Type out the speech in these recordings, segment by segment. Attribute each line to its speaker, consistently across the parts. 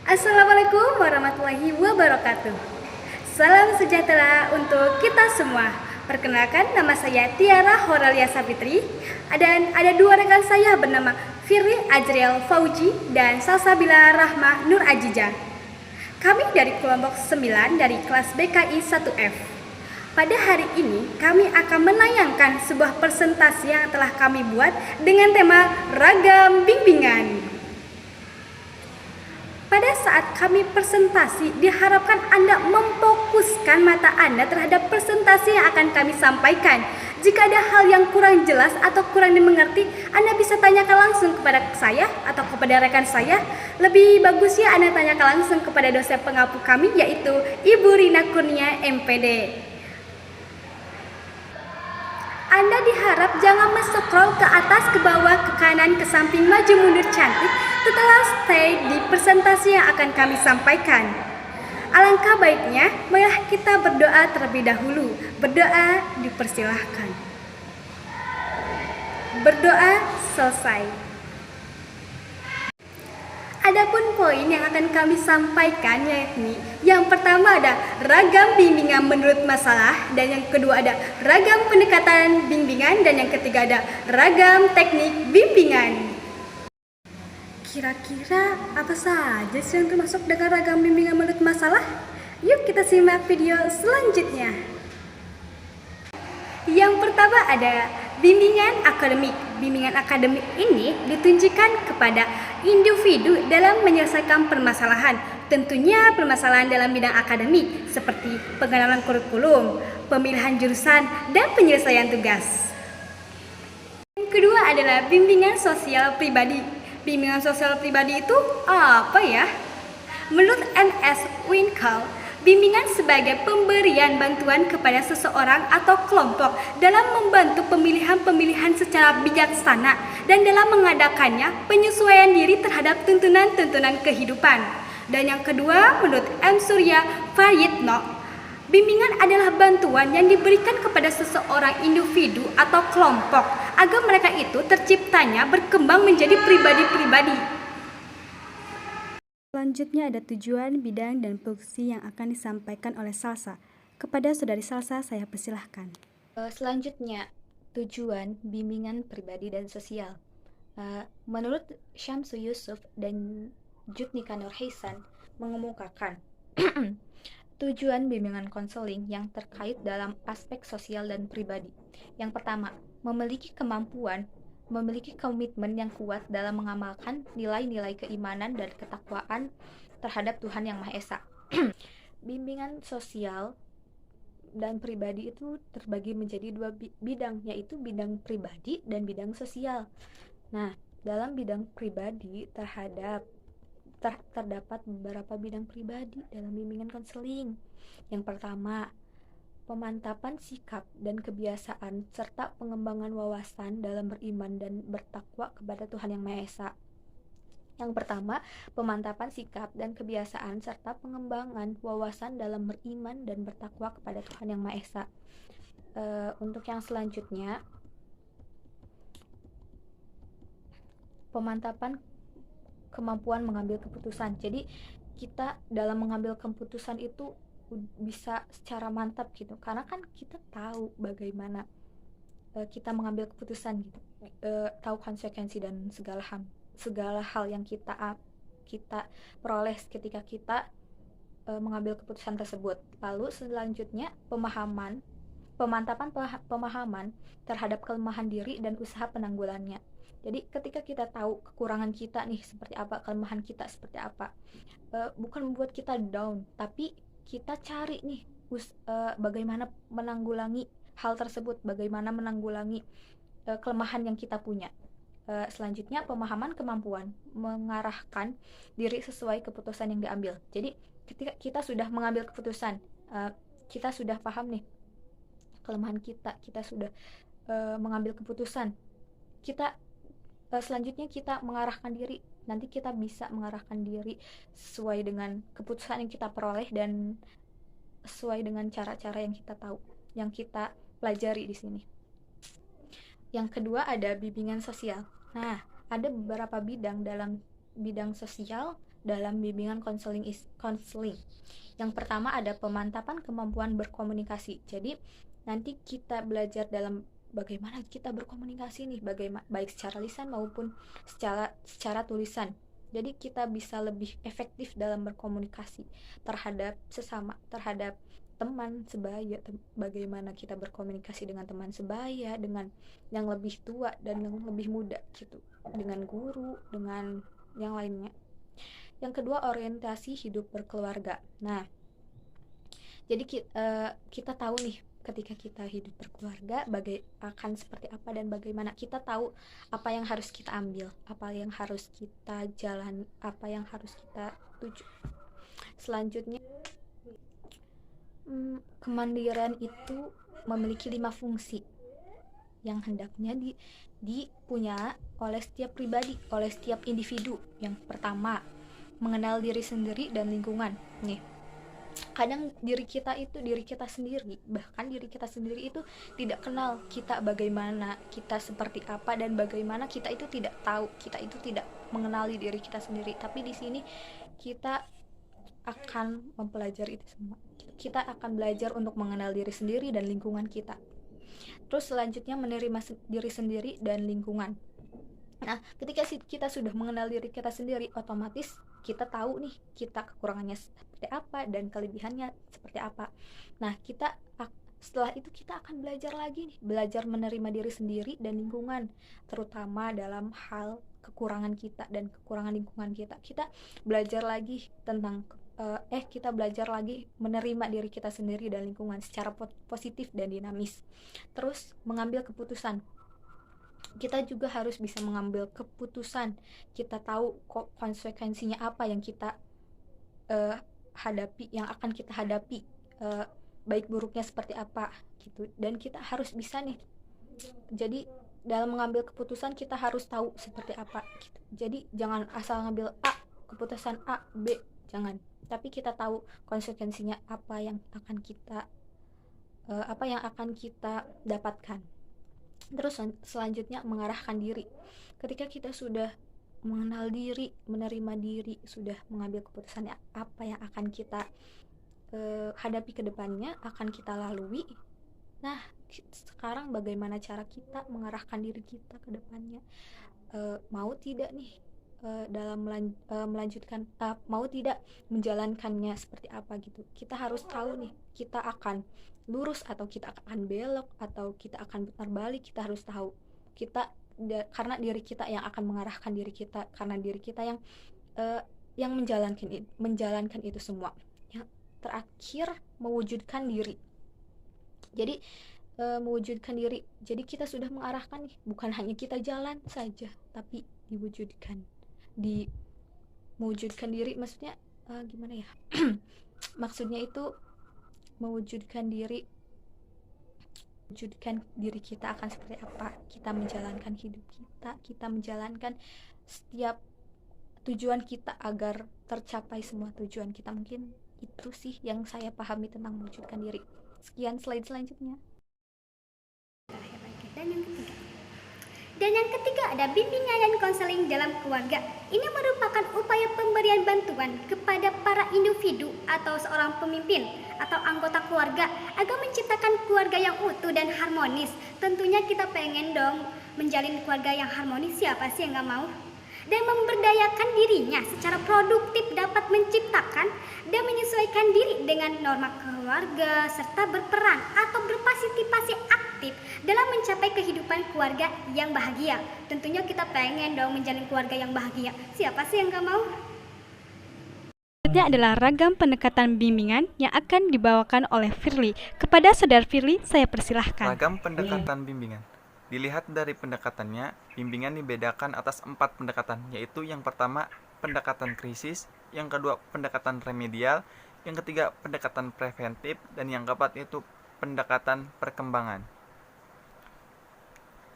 Speaker 1: Assalamualaikum warahmatullahi wabarakatuh. Salam sejahtera untuk kita semua. Perkenalkan, nama saya Tiara Horalia Sapitri. Dan ada dua rekan saya bernama Firly Ajriel Fauji dan Salsabila Rahma Nur Ajija. Kami dari kelompok 9 dari kelas BKI 1F. Pada hari ini kami akan menayangkan sebuah presentasi yang telah kami buat dengan tema Ragam Bimbingan. Pada saat kami presentasi, diharapkan Anda memfokuskan mata Anda terhadap presentasi yang akan kami sampaikan. Jika ada hal yang kurang jelas atau kurang dimengerti, Anda bisa tanyakan langsung kepada saya atau kepada rekan saya. Lebih bagusnya Anda tanyakan langsung kepada dosen pengampu kami, yaitu Ibu Rina Kurnia, MPD. Anda diharap jangan scroll ke atas, ke bawah, ke kanan, ke samping, maju mundur cantik. Setelah stay di presentasi yang akan kami sampaikan. Alangkah baiknya, marilah kita berdoa terlebih dahulu. Berdoa dipersilahkan. Berdoa selesai. Adapun poin yang akan kami sampaikan yakni yang pertama ada ragam bimbingan menurut masalah, dan yang kedua ada ragam pendekatan bimbingan, dan yang ketiga ada ragam teknik bimbingan. Kira-kira apa saja sih yang termasuk dengan ragam bimbingan menurut masalah? Yuk kita simak video selanjutnya. Yang pertama ada bimbingan akademik. Bimbingan akademik ini ditunjukkan kepada individu dalam menyelesaikan permasalahan. Tentunya permasalahan dalam bidang akademik seperti pengenalan kurikulum, pemilihan jurusan, dan penyelesaian tugas. Yang kedua adalah bimbingan sosial pribadi. Bimbingan sosial pribadi itu apa ya? Menurut N.S. Winkel, bimbingan sebagai pemberian bantuan kepada seseorang atau kelompok dalam membantu pemilihan-pemilihan secara bijaksana dan dalam mengadakannya penyesuaian diri terhadap tuntunan-tuntunan kehidupan. Dan yang kedua, menurut M. Surya Prayitno, bimbingan adalah bantuan yang diberikan kepada seseorang individu atau kelompok agar mereka itu terciptanya berkembang menjadi pribadi-pribadi. Selanjutnya ada tujuan, bidang, dan fungsi yang akan disampaikan oleh Salsa. Kepada Saudari Salsa, saya persilahkan.
Speaker 2: Selanjutnya, tujuan bimbingan pribadi dan sosial. Menurut Syamsu Yusuf dan Jutnika Nur Hasan mengemukakan tujuan bimbingan konseling yang terkait dalam aspek sosial dan pribadi. Yang pertama, memiliki komitmen yang kuat dalam mengamalkan nilai-nilai keimanan dan ketakwaan terhadap Tuhan Yang Maha Esa. Bimbingan sosial dan pribadi itu terbagi menjadi dua bidang, yaitu bidang pribadi dan bidang sosial. Nah, dalam bidang pribadi terdapat beberapa bidang pribadi dalam bimbingan konseling. Yang pertama, pemantapan sikap dan kebiasaan serta pengembangan wawasan dalam beriman dan bertakwa kepada Tuhan Yang Maha Esa. Yang pertama, pemantapan sikap dan kebiasaan serta pengembangan wawasan dalam beriman dan bertakwa kepada Tuhan Yang Maha Esa. Untuk yang selanjutnya, pemantapan kemampuan mengambil keputusan. Jadi kita dalam mengambil keputusan itu bisa secara mantap gitu, karena kan kita tahu bagaimana kita mengambil keputusan gitu, tahu konsekuensi dan segala hal yang kita peroleh ketika kita mengambil keputusan tersebut. Lalu selanjutnya pemantapan pemahaman terhadap kelemahan diri dan usaha penanggulangannya. Jadi ketika kita tahu kekurangan kita nih seperti apa, kelemahan kita seperti apa, bukan membuat kita down, tapi kita cari nih bagaimana menanggulangi hal tersebut, bagaimana menanggulangi kelemahan yang kita punya. Selanjutnya, pemahaman kemampuan mengarahkan diri sesuai keputusan yang diambil. Jadi ketika kita sudah mengambil keputusan, kita sudah paham nih kelemahan kita sudah mengambil keputusan, selanjutnya kita mengarahkan diri. Nanti kita bisa mengarahkan diri sesuai dengan keputusan yang kita peroleh dan sesuai dengan cara-cara yang kita tahu, yang kita pelajari di sini. Yang kedua ada bimbingan sosial. Nah, ada beberapa bidang dalam bidang sosial dalam bimbingan konseling. Yang pertama ada pemantapan kemampuan berkomunikasi. Jadi nanti kita belajar dalam bagaimana kita berkomunikasi nih, baik secara lisan maupun secara tulisan. Jadi kita bisa lebih efektif dalam berkomunikasi terhadap sesama, terhadap teman sebaya, bagaimana kita berkomunikasi dengan teman sebaya, dengan yang lebih tua dan yang lebih muda gitu, dengan guru, dengan yang lainnya. Yang kedua, orientasi hidup berkeluarga. Nah, jadi kita tahu nih ketika kita hidup berkeluarga akan seperti apa dan bagaimana. Kita tahu apa yang harus kita ambil, apa yang harus kita jalani, apa yang harus kita tuju. Selanjutnya, kemandirian itu memiliki 5 fungsi yang hendaknya dipunya oleh setiap pribadi, oleh setiap individu. Yang pertama, mengenal diri sendiri dan lingkungan. Nih, kadang diri kita sendiri, bahkan diri kita sendiri itu tidak kenal kita bagaimana, kita seperti apa, dan bagaimana kita itu tidak tahu, kita itu tidak mengenali diri kita sendiri. Tapi di sini kita akan mempelajari itu semua. Kita akan belajar untuk mengenal diri sendiri dan lingkungan kita. Terus selanjutnya menerima diri sendiri dan lingkungan. Nah, ketika kita sudah mengenal diri kita sendiri, otomatis kita tahu nih kita kekurangannya seperti apa dan kelebihannya seperti apa. Nah, setelah itu kita akan belajar lagi nih, belajar menerima diri sendiri dan lingkungan, terutama dalam hal kekurangan kita dan kekurangan lingkungan kita. Kita belajar lagi tentang kita belajar lagi menerima diri kita sendiri dan lingkungan secara positif dan dinamis. Terus mengambil keputusan. Kita juga harus bisa mengambil keputusan. Kita tahu konsekuensinya apa yang kita hadapi, yang akan kita hadapi, baik buruknya seperti apa gitu. Dan kita harus bisa nih. Jadi dalam mengambil keputusan kita harus tahu seperti apa gitu. Jadi jangan asal ngambil keputusan A, B, jangan. Tapi kita tahu konsekuensinya apa yang akan kita dapatkan. Terus selanjutnya mengarahkan diri. Ketika kita sudah mengenal diri, menerima diri, sudah mengambil keputusan apa yang akan kita hadapi ke depannya, akan kita lalui. Nah, sekarang bagaimana cara kita mengarahkan diri kita ke depannya? Mau tidak nih dalam melanjutkan, mau tidak menjalankannya seperti apa gitu. Kita harus tahu nih, kita akan lurus atau kita akan belok atau kita akan putar balik. Kita harus tahu karena diri kita yang akan mengarahkan diri kita, karena diri kita yang menjalankan itu semua. Yang terakhir, mewujudkan diri. Jadi mewujudkan diri, jadi kita sudah mengarahkan nih, bukan hanya kita jalan saja, tapi mewujudkan diri. Maksudnya gimana ya? Maksudnya itu mewujudkan diri kita akan seperti apa, kita menjalankan hidup kita menjalankan setiap tujuan kita agar tercapai semua tujuan kita. Mungkin itu sih yang saya pahami tentang mewujudkan diri. Sekian slide selanjutnya.
Speaker 1: Dan yang ketiga ada bimbingan dan konseling dalam keluarga. Ini merupakan upaya pemberian bantuan kepada para individu atau seorang pemimpin atau anggota keluarga agar menciptakan keluarga yang utuh dan harmonis. Tentunya kita pengen dong menjalin keluarga yang harmonis, siapa sih yang gak mau? Dan memberdayakan dirinya secara produktif dapat menciptakan dan menyesuaikan diri dengan norma keluarga serta berperan atau berpartisipasi aktif dalam mencapai kehidupan keluarga yang bahagia. Tentunya kita pengen dong menjalin keluarga yang bahagia, siapa sih yang gak mau?
Speaker 3: Selanjutnya adalah ragam pendekatan bimbingan yang akan dibawakan oleh Firly. Kepada Saudara Firly, saya persilahkan.
Speaker 4: Ragam pendekatan bimbingan. Dilihat dari pendekatannya, bimbingan dibedakan atas 4 pendekatan, yaitu yang pertama pendekatan krisis, yang kedua pendekatan remedial, yang ketiga pendekatan preventif, dan yang keempat yaitu pendekatan perkembangan.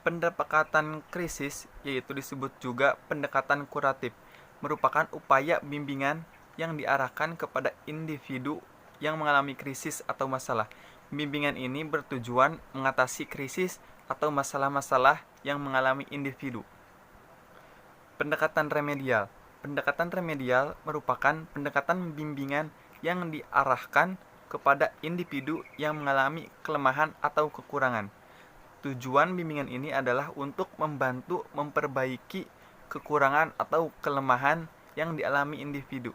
Speaker 4: Pendekatan krisis, yaitu disebut juga pendekatan kuratif, merupakan upaya bimbingan yang diarahkan kepada individu yang mengalami krisis atau masalah. Bimbingan ini bertujuan mengatasi krisis atau masalah-masalah yang mengalami individu. Pendekatan remedial pendekatan remedial merupakan pendekatan bimbingan yang diarahkan kepada individu yang mengalami kelemahan atau kekurangan. Tujuan bimbingan ini adalah untuk membantu memperbaiki kekurangan atau kelemahan yang dialami individu.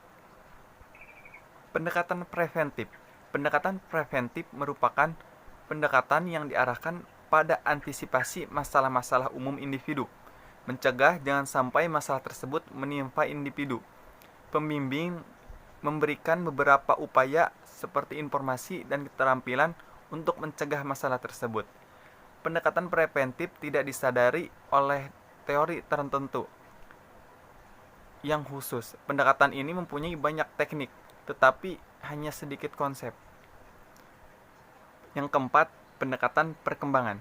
Speaker 4: Pendekatan preventif. Pendekatan preventif merupakan pendekatan yang diarahkan pada antisipasi masalah-masalah umum individu, mencegah jangan sampai masalah tersebut menimpa individu. Pembimbing memberikan beberapa upaya seperti informasi dan keterampilan untuk mencegah masalah tersebut. Pendekatan preventif tidak disadari oleh teori tertentu yang khusus. Pendekatan ini mempunyai banyak teknik, tetapi hanya sedikit konsep. Yang keempat, pendekatan perkembangan.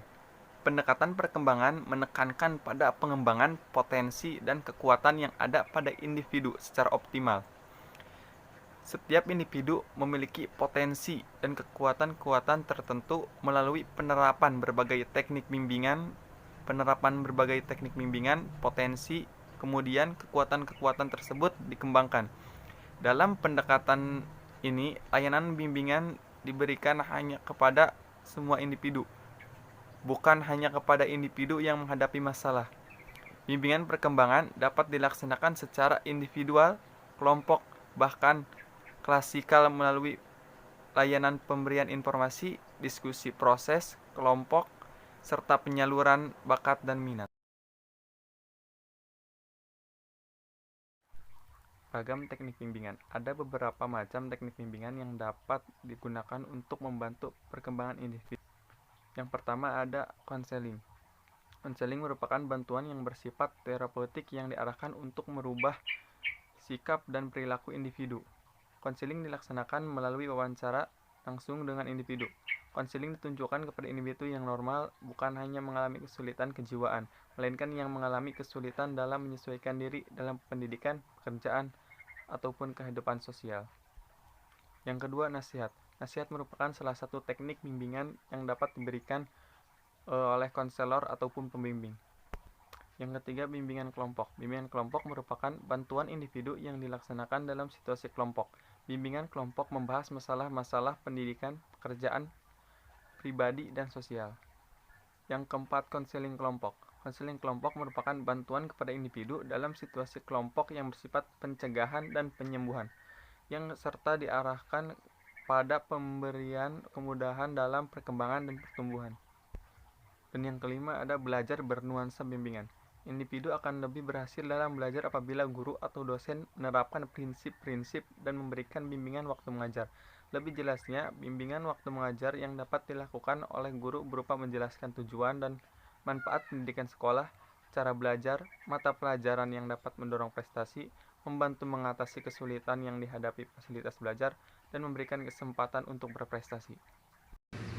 Speaker 4: Pendekatan perkembangan menekankan pada pengembangan potensi dan kekuatan yang ada pada individu secara optimal. Setiap individu memiliki potensi dan kekuatan-kekuatan tertentu melalui penerapan berbagai teknik bimbingan, potensi, kemudian kekuatan-kekuatan tersebut dikembangkan. Dalam pendekatan ini, layanan bimbingan diberikan hanya kepada semua individu, bukan hanya kepada individu yang menghadapi masalah. Bimbingan perkembangan dapat dilaksanakan secara individual, kelompok, bahkan klasikal melalui layanan pemberian informasi, diskusi proses, kelompok, serta penyaluran bakat dan minat. Ragam teknik bimbingan. Ada beberapa macam teknik bimbingan yang dapat digunakan untuk membantu perkembangan individu. Yang pertama ada konseling. Konseling merupakan bantuan yang bersifat terapeutik yang diarahkan untuk merubah sikap dan perilaku individu. Konseling dilaksanakan melalui wawancara langsung dengan individu. Konseling ditunjukkan kepada individu yang normal, bukan hanya mengalami kesulitan kejiwaan, melainkan yang mengalami kesulitan dalam menyesuaikan diri dalam pendidikan, pekerjaan, ataupun kehidupan sosial. Yang kedua, nasihat. Nasihat merupakan salah satu teknik bimbingan yang dapat diberikan oleh konselor ataupun pembimbing. Yang ketiga, bimbingan kelompok. Bimbingan kelompok merupakan bantuan individu yang dilaksanakan dalam situasi kelompok. Bimbingan kelompok membahas masalah-masalah pendidikan, pekerjaan, pribadi, dan sosial. Yang keempat, konseling kelompok. Konseling kelompok merupakan bantuan kepada individu dalam situasi kelompok yang bersifat pencegahan dan penyembuhan, yang serta diarahkan pada pemberian kemudahan dalam perkembangan dan pertumbuhan. Dan yang kelima ada belajar bernuansa bimbingan. Individu akan lebih berhasil dalam belajar apabila guru atau dosen menerapkan prinsip-prinsip dan memberikan bimbingan waktu mengajar. Lebih jelasnya, bimbingan waktu mengajar yang dapat dilakukan oleh guru berupa menjelaskan tujuan dan manfaat pendidikan sekolah, cara belajar, mata pelajaran yang dapat mendorong prestasi, membantu mengatasi kesulitan yang dihadapi fasilitas belajar, dan memberikan kesempatan untuk berprestasi.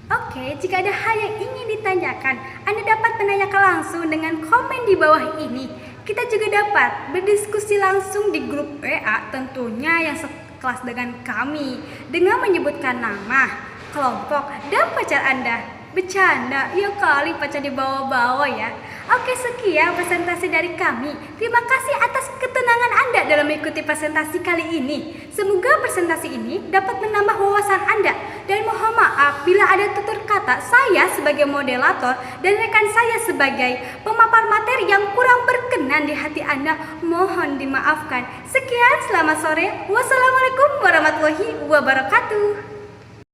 Speaker 1: Oke, jika ada hal yang ingin ditanyakan, Anda dapat menanyakan langsung dengan komen di bawah ini. Kita juga dapat berdiskusi langsung di grup WA tentunya yang sekelas dengan kami, dengan menyebutkan nama, kelompok, dan pacar Anda. Bercanda, ya kali pacar dibawa-bawa ya. Oke, sekian presentasi dari kami. Terima kasih atas ketenangan Anda dalam mengikuti presentasi kali ini. Semoga presentasi ini dapat menambah wawasan Anda. Dan mohon maaf bila ada tutur kata saya sebagai moderator dan rekan saya sebagai pemapar materi yang kurang berkenan di hati Anda. Mohon dimaafkan. Sekian, selamat sore. Wassalamualaikum warahmatullahi wabarakatuh.